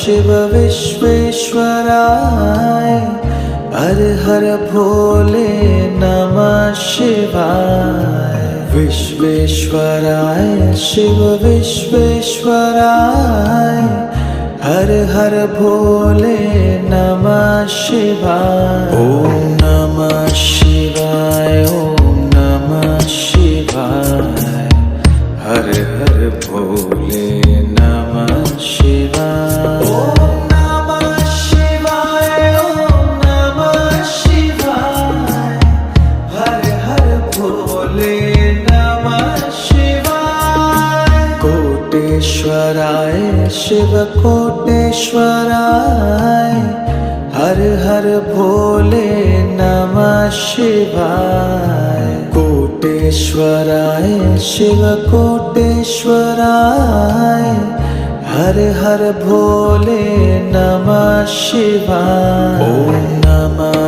शिव विश्वेश्वराय हर हर भोले नमः शिवाय। विश्वेश्वराय शिव विश्वेश्वराय हर हर भोले नमः शिवाय। ओम नमः शिवाय ओम नमः शिवाय हर हर भोले नमः शिवाय। ओम नमः शिवाय ओम नमः शिवाय हर हर भोले नमः शिवाय। कोटेश्वराय शिव कोटेश्वराय हर हर भोले नमः शिवाय। कोटेश्वराय शिव कोटेश्वराय हर हर भोले नमः शिवाय। ओम नमः